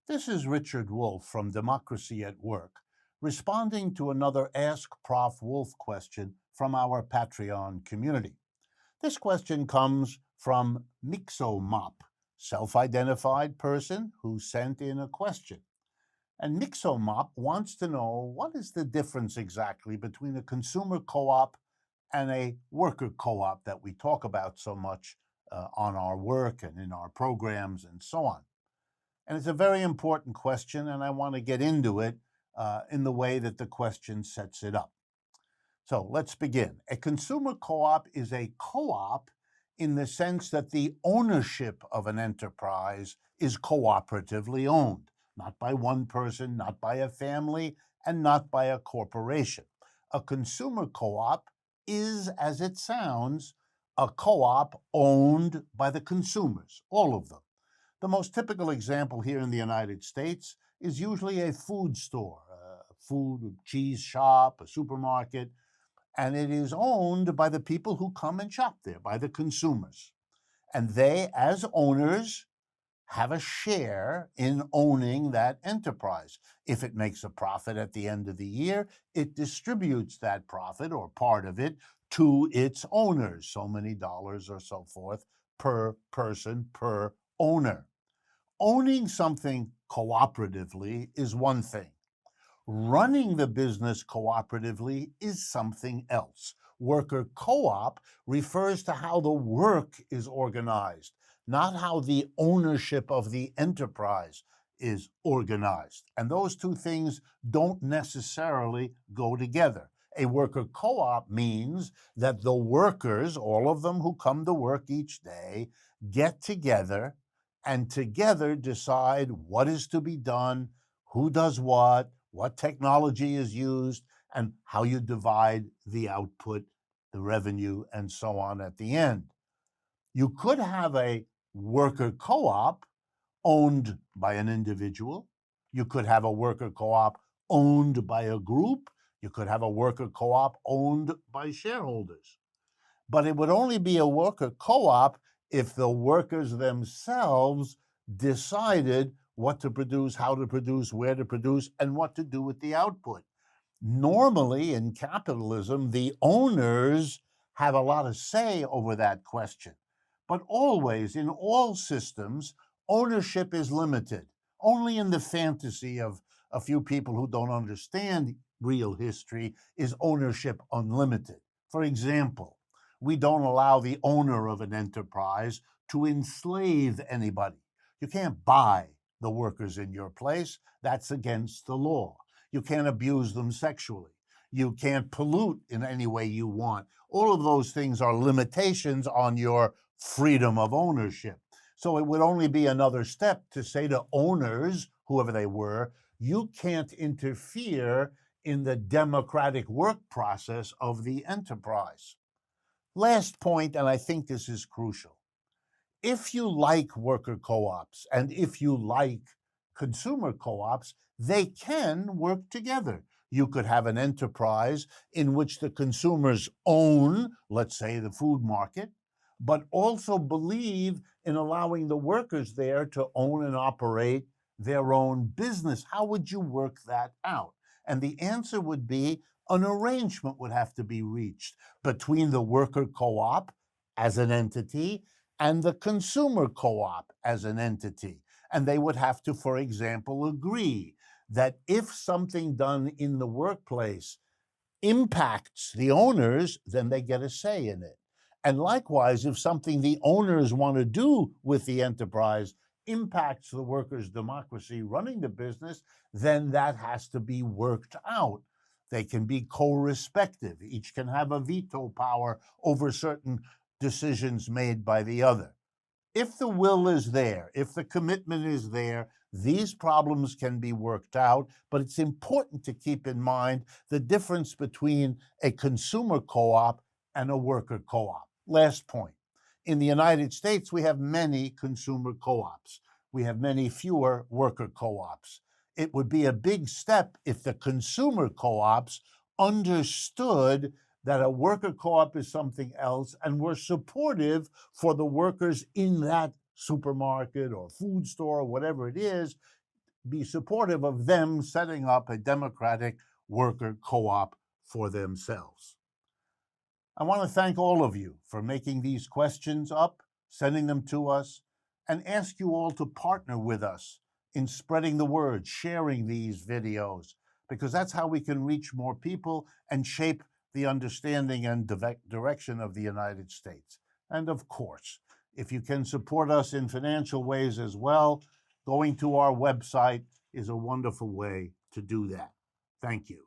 This is Richard Wolff from Democracy at Work, responding to another Ask Prof Wolff question from our Patreon community. This question comes from Mixomop, self-identified person who sent in a question. And Mixomop wants to know what is the difference exactly between a consumer co-op and a worker co-op that we talk about so much on our work and in our programs and so on. And it's a very important question, and I want to get into it in the way that the question sets it up. So let's begin. A consumer co-op is a co-op in the sense that the ownership of an enterprise is cooperatively owned, not by one person, not by a family, and not by a corporation. A consumer co-op is, as it sounds, a co-op owned by the consumers, all of them. The most typical example here in the United States is usually a food store, a food, cheese shop, a supermarket, and it is owned by the people who come and shop there, by the consumers. And they, as owners, have a share in owning that enterprise. If it makes a profit at the end of the year, it distributes that profit or part of it to its owners, so many dollars or so forth per person, per owner. Owning something cooperatively is one thing. Running the business cooperatively is something else. Worker co-op refers to how the work is organized, not how the ownership of the enterprise is organized. And those two things don't necessarily go together. A worker co-op means that the workers, all of them who come to work each day, get together and together decide what is to be done, who does what technology is used, and how you divide the output, the revenue, and so on at the end. You could have a worker co-op owned by an individual. You could have a worker co-op owned by a group. You could have a worker co-op owned by shareholders. But it would only be a worker co-op if the workers themselves decided what to produce, how to produce, where to produce, and what to do with the output. Normally, in capitalism, the owners have a lot of say over that question. But always, in all systems, ownership is limited. Only in the fantasy of a few people who don't understand real history is ownership unlimited. For example, we don't allow the owner of an enterprise to enslave anybody. You can't buy the workers in your place. That's against the law. You can't abuse them sexually. You can't pollute in any way you want. All of those things are limitations on your freedom of ownership. So it would only be another step to say to owners, whoever they were, you can't interfere in the democratic work process of the enterprise. Last point, and I think this is crucial. If you like worker co-ops and if you like consumer co-ops, they can work together. You could have an enterprise in which the consumers own, let's say, the food market, but also believe in allowing the workers there to own and operate their own business. How would you work that out? And the answer would be an arrangement would have to be reached between the worker co-op as an entity and the consumer co-op as an entity. And they would have to, for example, agree that if something done in the workplace impacts the owners, then they get a say in it. And likewise, if something the owners want to do with the enterprise impacts the workers' democracy running the business, then that has to be worked out. They can be co-respective. Each can have a veto power over certain decisions made by the other. If the will is there, if the commitment is there, these problems can be worked out, but it's important to keep in mind the difference between a consumer co-op and a worker co-op. Last point. In the United States, we have many consumer co-ops. We have many fewer worker co-ops. It would be a big step if the consumer co-ops understood that a worker co-op is something else and were supportive for the workers in that supermarket or food store or whatever it is, be supportive of them setting up a democratic worker co-op for themselves. I want to thank all of you for making these questions up, sending them to us, and ask you all to partner with us in spreading the word, sharing these videos, because that's how we can reach more people and shape the understanding and direction of the United States. And of course, if you can support us in financial ways as well, going to our website is a wonderful way to do that. Thank you.